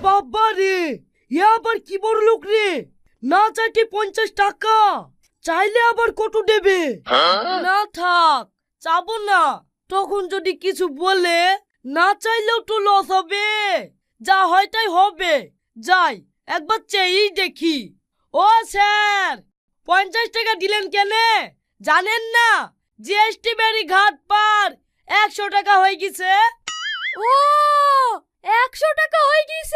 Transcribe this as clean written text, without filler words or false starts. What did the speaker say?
বাবা রে, এ আবার কি বড় লোক রে, না চাইতে 50 টাকা, চাইলে আবার কত দেবে? না থাক, চাবো না। তখন যদি কিছু বলে, না চাইলেও তো লস হবে। যা হয় তাই হবে। যাই, একবার চেয়েই দেখি। ও স্যার, 50 টাকা দিলেন কেনে? জানেন না জিএসটি বেরি ঘাট পার 100 টাকা হয়ে গেছে? ও 100 টাকা হয়ে গেছে।